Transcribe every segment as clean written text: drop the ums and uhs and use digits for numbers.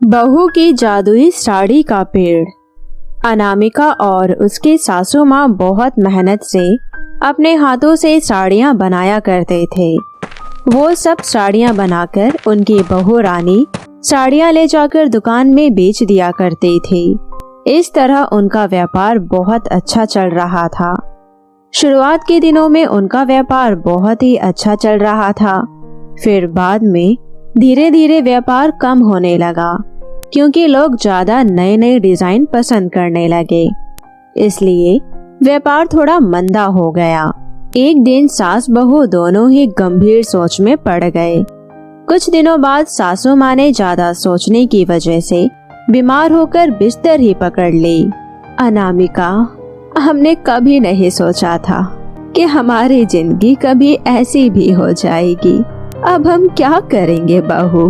बहू की जादुई साड़ी का पेड़। अनामिका और उसकी सासू माँ बहुत मेहनत से अपने हाथों से साड़ियाँ बनाया करते थे। वो सब साड़ियाँ बनाकर उनकी बहू रानी साड़ियाँ ले जाकर दुकान में बेच दिया करती थी। इस तरह उनका व्यापार बहुत अच्छा चल रहा था। शुरुआत के दिनों में उनका व्यापार बहुत ही अच्छा चल रहा था। फिर बाद में धीरे धीरे व्यापार कम होने लगा, क्योंकि लोग ज्यादा नए नए डिजाइन पसंद करने लगे। इसलिए व्यापार थोड़ा मंदा हो गया। एक दिन सास बहू दोनों ही गंभीर सोच में पड़ गए। कुछ दिनों बाद सासू माँ ने ज्यादा सोचने की वजह से बीमार होकर बिस्तर ही पकड़ ली। अनामिका, हमने कभी नहीं सोचा था कि हमारी जिंदगी कभी ऐसी भी हो जाएगी। अब हम क्या करेंगे बहू?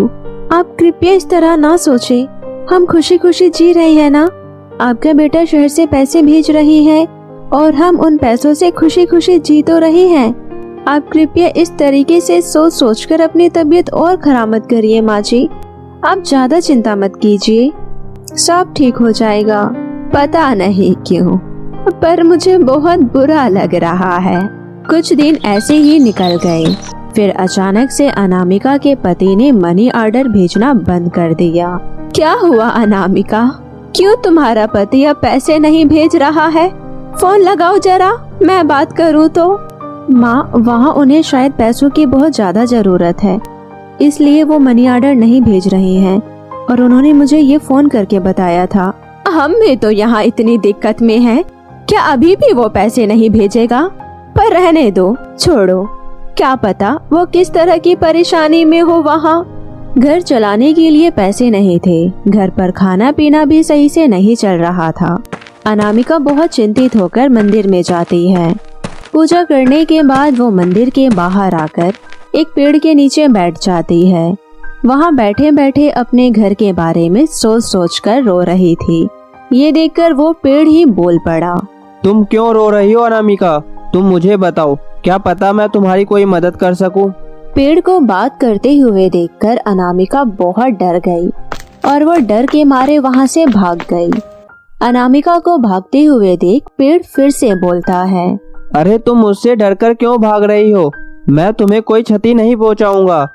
आप कृपया इस तरह ना सोचें। हम खुशी खुशी जी रहे हैं ना। आपका बेटा शहर से पैसे भेज रही है और हम उन पैसों से खुशी खुशी जी तो रहे हैं। आप कृपया इस तरीके से सोच सोचकर अपनी तबीयत और खराब मत करिए माँ जी। आप ज्यादा चिंता मत कीजिए, सब ठीक हो जाएगा। पता नहीं क्यों, पर मुझे बहुत बुरा लग रहा है। कुछ दिन ऐसे ही निकल गए। फिर अचानक से अनामिका के पति ने मनी ऑर्डर भेजना बंद कर दिया। क्या हुआ अनामिका? क्यों तुम्हारा पति अब पैसे नहीं भेज रहा है? फोन लगाओ जरा, मैं बात करूं तो। माँ, वहाँ उन्हें शायद पैसों की बहुत ज्यादा जरूरत है, इसलिए वो मनी ऑर्डर नहीं भेज रही हैं और उन्होंने मुझे ये फोन करके बताया था। हम भी तो यहाँ इतनी दिक्कत में हैं। क्या अभी भी वो पैसे नहीं भेजेगा? पर रहने दो, छोड़ो। क्या पता वो किस तरह की परेशानी में हो। वहाँ घर चलाने के लिए पैसे नहीं थे, घर पर खाना पीना भी सही से नहीं चल रहा था। अनामिका बहुत चिंतित होकर मंदिर में जाती है। पूजा करने के बाद वो मंदिर के बाहर आकर एक पेड़ के नीचे बैठ जाती है। वहाँ बैठे बैठे अपने घर के बारे में सोच सोच कर रो रही थी। ये देखकर वो पेड़ ही बोल पड़ा। तुम क्यों रो रही हो अनामिका? तुम मुझे बताओ, क्या पता मैं तुम्हारी कोई मदद कर सकूं? पेड़ को बात करते हुए देखकर अनामिका बहुत डर गई और वो डर के मारे वहाँ से भाग गई। अनामिका को भागते हुए देख पेड़ फिर से बोलता है, अरे तुम मुझसे डरकर क्यों भाग रही हो? मैं तुम्हें कोई क्षति नहीं पहुंचाऊंगा।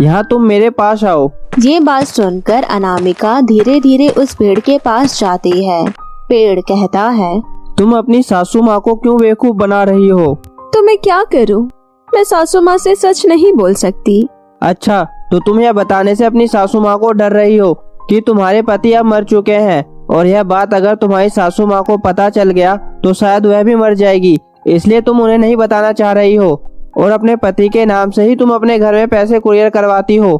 यहाँ तुम मेरे पास आओ। ये बात सुनकर अनामिका धीरे धीरे उस पेड़ के पास जाती है। पेड़ कहता है, तुम अपनी सासू माँ को क्यों बेवकूफ बना रही हो? तो मैं क्या करूं? मैं सासू माँ से सच नहीं बोल सकती। अच्छा, तो तुम यह बताने से अपनी सासू माँ को डर रही हो कि तुम्हारे पति अब मर चुके हैं, और यह बात अगर तुम्हारी सासू माँ को पता चल गया तो शायद वह भी मर जाएगी, इसलिए तुम उन्हें नहीं बताना चाह रही हो। और अपने पति के नाम से ही तुम अपने घर में पैसे कुरियर करवाती हो।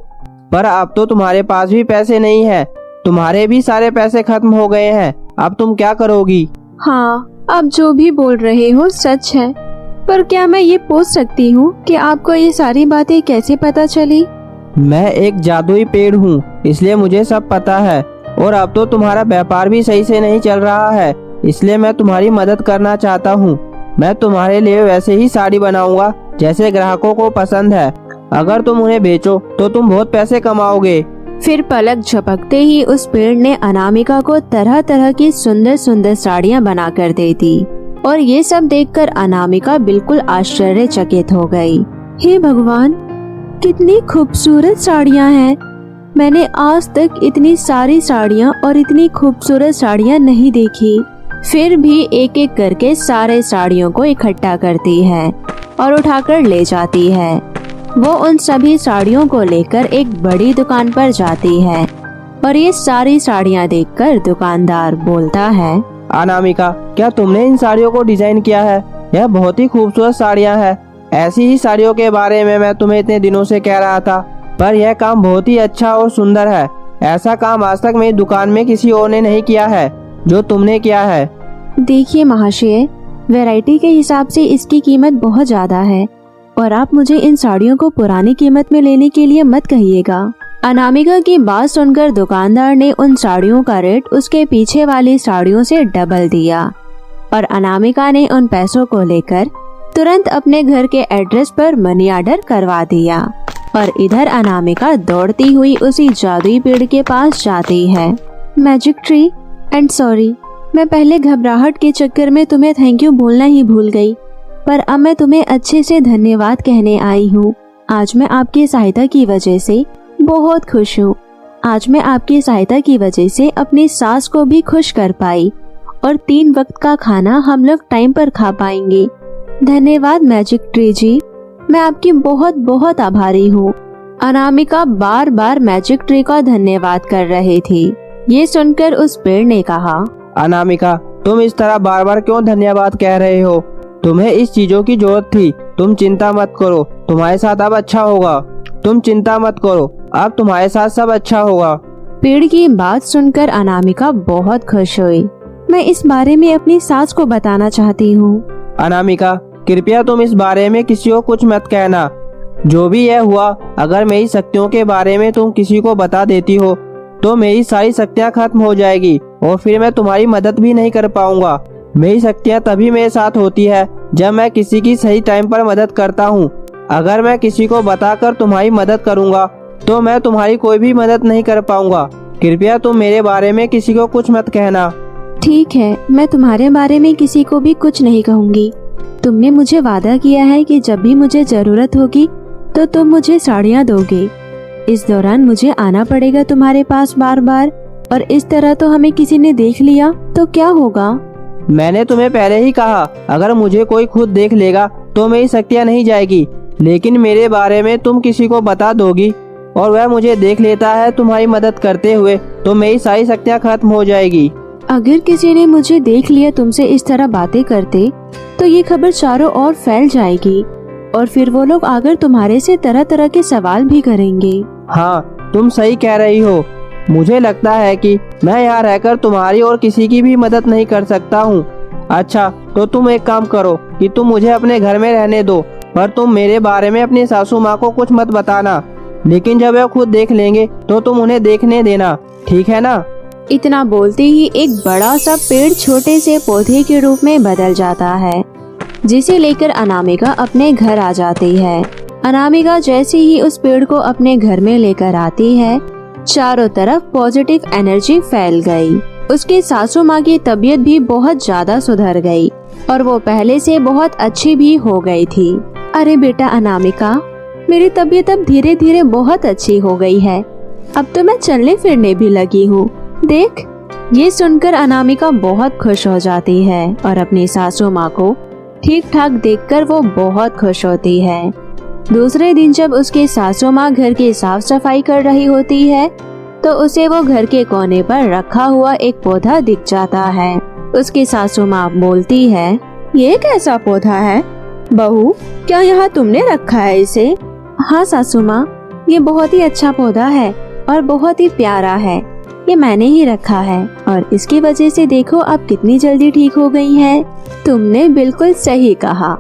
पर अब तो तुम्हारे पास भी पैसे नहीं है, तुम्हारे भी सारे पैसे खत्म हो गए हैं। अब तुम क्या करोगी? हाँ, आप जो भी बोल रहे हो सच है, पर क्या मैं ये पूछ सकती हूँ कि आपको ये सारी बातें कैसे पता चली? मैं एक जादुई पेड़ हूँ, इसलिए मुझे सब पता है। और अब तो तुम्हारा व्यापार भी सही से नहीं चल रहा है, इसलिए मैं तुम्हारी मदद करना चाहता हूँ। मैं तुम्हारे लिए वैसे ही साड़ी बनाऊंगा जैसे ग्राहकों को पसंद है। अगर तुम उन्हें बेचो तो तुम बहुत पैसे कमाओगे। फिर पलक झपकते ही उस पेड़ ने अनामिका को तरह तरह की सुंदर सुंदर साड़ियाँ बना कर दे दी। और ये सब देखकर अनामिका बिल्कुल आश्चर्यचकित हो गई। हे भगवान, कितनी खूबसूरत साड़ियाँ हैं। मैंने आज तक इतनी सारी साड़ियाँ और इतनी खूबसूरत साड़ियाँ नहीं देखी। फिर भी एक एक करके सारे साड़ियों को इकट्ठा करती है और उठाकर ले जाती है। वो उन सभी साड़ियों को लेकर एक बड़ी दुकान पर जाती है और ये सारी साड़ियाँ देखकर दुकानदार बोलता है, अनामिका, क्या तुमने इन साड़ियों को डिजाइन किया है? यह बहुत ही खूबसूरत साड़ियाँ हैं। ऐसी ही साड़ियों के बारे में मैं तुम्हें इतने दिनों से कह रहा था, पर यह काम बहुत ही अच्छा और सुंदर है। ऐसा काम आज तक मेरी दुकान में किसी और ने नहीं किया है जो तुमने किया है। देखिए महाशय, वैरायटी के हिसाब से इसकी कीमत बहुत ज्यादा है और आप मुझे इन साड़ियों को पुरानी कीमत में लेने के लिए मत कहिएगा। अनामिका की बात सुनकर दुकानदार ने उन साड़ियों का रेट उसके पीछे वाली साड़ियों से डबल दिया और अनामिका ने उन पैसों को लेकर तुरंत अपने घर के एड्रेस पर मनी ऑर्डर करवा दिया। और इधर अनामिका दौड़ती हुई उसी जादुई पेड़ के पास जाती है। मैजिक ट्री एंड सॉरी, मैं पहले घबराहट के चक्कर में तुम्हें थैंक यू बोलना ही भूल गई, पर अब मैं तुम्हें अच्छे से धन्यवाद कहने आई हूँ। आज मैं आपकी सहायता की वजह से बहुत खुश हूँ। आज मैं आपकी सहायता की वजह से अपनी सास को भी खुश कर पाई और 3 वक्त का खाना हम लोग टाइम पर खा पाएंगे। धन्यवाद मैजिक ट्री जी, मैं आपकी बहुत बहुत आभारी हूँ। अनामिका बार बार मैजिक ट्री का धन्यवाद कर रही थी। ये सुनकर उस पेड़ ने कहा, अनामिका, तुम इस तरह बार बार क्यों धन्यवाद कह रहे हो? तुम्हें इस चीजों की जरूरत थी। तुम चिंता मत करो, तुम्हारे साथ अब अच्छा होगा। तुम चिंता मत करो, अब तुम्हारे साथ सब अच्छा होगा। पेड़ की बात सुनकर अनामिका बहुत खुश हुई। मैं इस बारे में अपनी सास को बताना चाहती हूँ। अनामिका, कृपया तुम इस बारे में किसी को कुछ मत कहना। जो भी यह हुआ, अगर मेरी शक्तियों के बारे में तुम किसी को बता देती हो तो मेरी सारी शक्तियाँ खत्म हो जाएगी और फिर मैं तुम्हारी मदद भी नहीं कर पाऊंगा। मेरी शक्तियाँ तभी मेरे साथ होती है जब मैं किसी की सही टाइम पर मदद करता हूँ। अगर मैं किसी को बताकर तुम्हारी मदद करूँगा तो मैं तुम्हारी कोई भी मदद नहीं कर पाऊंगा। कृपया तुम मेरे बारे में किसी को कुछ मत कहना। ठीक है, मैं तुम्हारे बारे में किसी को भी कुछ नहीं कहूँगी। तुमने मुझे वादा किया है कि जब भी मुझे जरूरत होगी तो तुम मुझे साड़ियाँ दोगे। इस दौरान मुझे आना पड़ेगा तुम्हारे पास बार बार, और इस तरह तो हमें किसी ने देख लिया तो क्या होगा? मैंने तुम्हें पहले ही कहा, अगर मुझे कोई खुद देख लेगा तो मेरी शक्तियाँ नहीं जाएगी, लेकिन मेरे बारे में तुम किसी को बता दोगी और वह मुझे देख लेता है तुम्हारी मदद करते हुए तो मेरी सारी शक्तियाँ खत्म हो जाएगी। अगर किसी ने मुझे देख लिया तुमसे इस तरह बातें करते तो ये खबर चारों ओर फैल जाएगी और फिर वो लोग आकर तुम्हारे से तरह तरह के सवाल भी करेंगे। हाँ, तुम सही कह रही हो। मुझे लगता है कि मैं यहाँ रहकर तुम्हारी और किसी की भी मदद नहीं कर सकता हूँ। अच्छा, तो तुम एक काम करो कि तुम मुझे अपने घर में रहने दो, पर तुम मेरे बारे में अपनी सासू माँ को कुछ मत बताना। लेकिन जब वे खुद देख लेंगे तो तुम उन्हें देखने देना, ठीक है ना? इतना बोलते ही एक बड़ा सा पेड़ छोटे से पौधे के रूप में बदल जाता है, जिसे लेकर अनामिका अपने घर आ जाती है। अनामिका जैसे ही उस पेड़ को अपने घर में लेकर आती है, चारों तरफ पॉजिटिव एनर्जी फैल गई। उसके सासू माँ की तबीयत भी बहुत ज्यादा सुधर गई और वो पहले से बहुत अच्छी भी हो गई थी। अरे बेटा अनामिका, मेरी तबीयत अब धीरे धीरे बहुत अच्छी हो गई है। अब तो मैं चलने फिरने भी लगी हूँ, देख। ये सुनकर अनामिका बहुत खुश हो जाती है और अपनी सासू माँ को ठीक ठाक देखकर वो बहुत खुश होती है। दूसरे दिन जब उसकी सासू माँ घर की साफ सफाई कर रही होती है तो उसे वो घर के कोने पर रखा हुआ एक पौधा दिख जाता है। उसकी सासू माँ बोलती है, ये कैसा पौधा है बहू, क्या यहाँ तुमने रखा है इसे? हाँ सासू माँ, ये बहुत ही अच्छा पौधा है और बहुत ही प्यारा है। ये मैंने ही रखा है और इसकी वजह से देखो अब कितनी जल्दी ठीक हो गई है। तुमने बिल्कुल सही कहा,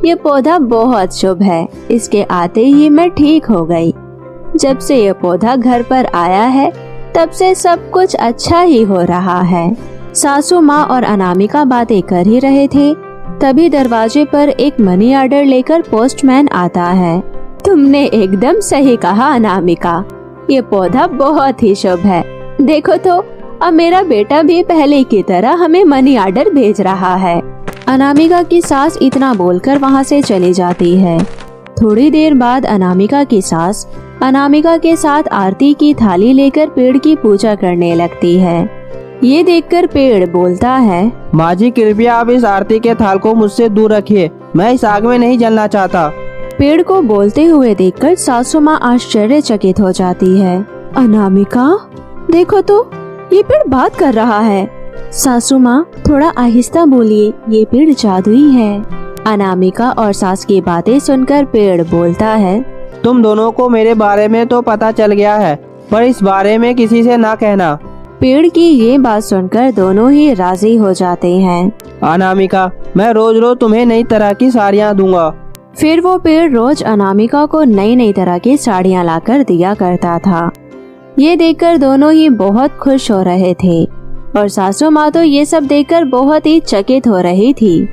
ये पौधा बहुत शुभ है। इसके आते ही मैं ठीक हो गई। जब से ये पौधा घर पर आया है तब से सब कुछ अच्छा ही हो रहा है। सासू माँ और अनामिका बातें कर ही रहे थे, तभी दरवाजे पर एक मनी ऑर्डर लेकर पोस्टमैन आता है। तुमने एकदम सही कहा अनामिका, ये पौधा बहुत ही शुभ है। देखो तो अब मेरा बेटा भी पहले की तरह हमें मनी ऑर्डर भेज रहा है। अनामिका की सास इतना बोलकर वहाँ से चली जाती है। थोड़ी देर बाद अनामिका की सास अनामिका के साथ आरती की थाली लेकर पेड़ की पूजा करने लगती है। ये देखकर पेड़ बोलता है, माँ जी कृपया आप इस आरती के थाल को मुझसे दूर रखिए, मैं इस आग में नहीं जलना चाहता। पेड़ को बोलते हुए देखकर सासू माँ आश्चर्यचकित हो जाती है। अनामिका देखो तो, ये पेड़ बात कर रहा है। सासू माँ थोड़ा आहिस्ता बोलिए, ये पेड़ जादुई है। अनामिका और सास की बातें सुनकर पेड़ बोलता है, तुम दोनों को मेरे बारे में तो पता चल गया है, पर इस बारे में किसी से ना कहना। पेड़ की ये बात सुनकर दोनों ही राजी हो जाते हैं। अनामिका, मैं रोज रोज तुम्हें नई तरह की साड़ियाँ दूंगा। फिर वो पेड़ रोज अनामिका को नई नई तरह की साड़ियाँ लाकर दिया करता था। ये देखकर दोनों ही बहुत खुश हो रहे थे और सासू माँ तो ये सब देखकर बहुत ही चकित हो रही थी।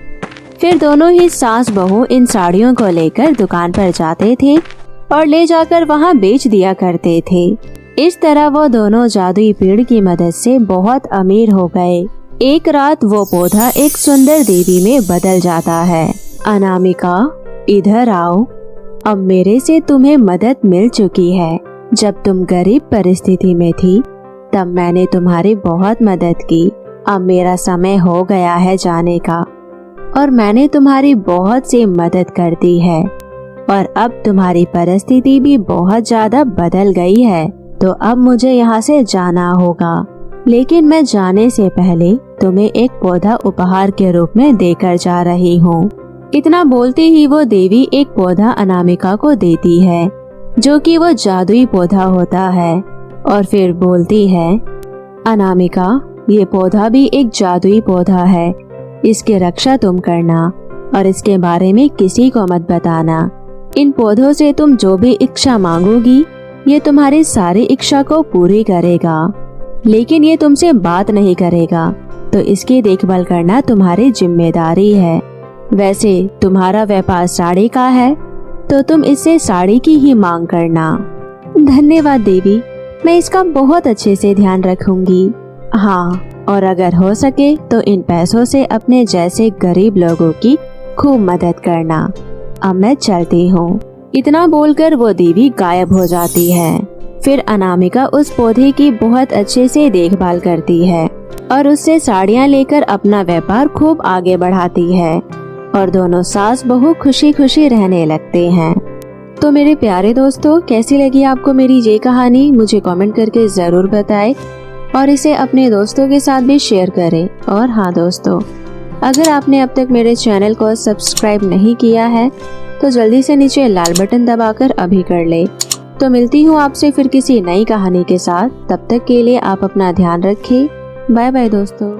फिर दोनों ही सास बहू इन साड़ियों को लेकर दुकान पर जाते थे और ले जाकर वहाँ बेच दिया करते थे। इस तरह वो दोनों जादुई पेड़ की मदद से बहुत अमीर हो गए। एक रात वो पौधा एक सुंदर देवी में बदल जाता है। अनामिका, इधर आओ, अब मेरे से तुम्हें मदद मिल चुकी है। जब तुम गरीब परिस्थिति में थी तब मैंने तुम्हारी बहुत मदद की। अब मेरा समय हो गया है जाने का और मैंने तुम्हारी बहुत सी मदद कर दी है और अब तुम्हारी परिस्थिति भी बहुत ज्यादा बदल गई है, तो अब मुझे यहाँ से जाना होगा। लेकिन मैं जाने से पहले तुम्हें एक पौधा उपहार के रूप में देकर जा रही हूँ। इतना बोलते ही वो देवी एक पौधा अनामिका को देती है, जो कि वो जादुई पौधा होता है, और फिर बोलती है, अनामिका, ये पौधा भी एक जादुई पौधा है। इसकी रक्षा तुम करना और इसके बारे में किसी को मत बताना। इन पौधों से तुम जो भी इच्छा मांगोगी ये तुम्हारी सारी इच्छा को पूरी करेगा, लेकिन ये तुमसे बात नहीं करेगा, तो इसकी देखभाल करना तुम्हारी जिम्मेदारी है। वैसे तुम्हारा व्यापार साड़ी का है, तो तुम इससे साड़ी की ही मांग करना। धन्यवाद देवी, मैं इसका बहुत अच्छे से ध्यान रखूंगी। हाँ, और अगर हो सके तो इन पैसों से अपने जैसे गरीब लोगों की खूब मदद करना। अब मैं चलती हूँ। इतना बोलकर वो देवी गायब हो जाती है। फिर अनामिका उस पौधे की बहुत अच्छे से देखभाल करती है और उससे साड़ियाँ लेकर अपना व्यापार खूब आगे बढ़ाती है और दोनों सास बहू खुशी खुशी रहने लगते हैं। तो मेरे प्यारे दोस्तों, कैसी लगी आपको मेरी ये कहानी? मुझे कमेंट करके जरूर बताएं और इसे अपने दोस्तों के साथ भी शेयर करें। और हाँ दोस्तों, अगर आपने अब तक मेरे चैनल को सब्सक्राइब नहीं किया है तो जल्दी से नीचे लाल बटन दबाकर अभी कर ले। तो मिलती हूँ आपसे फिर किसी नई कहानी के साथ। तब तक के लिए आप अपना ध्यान रखें। बाय बाय दोस्तों।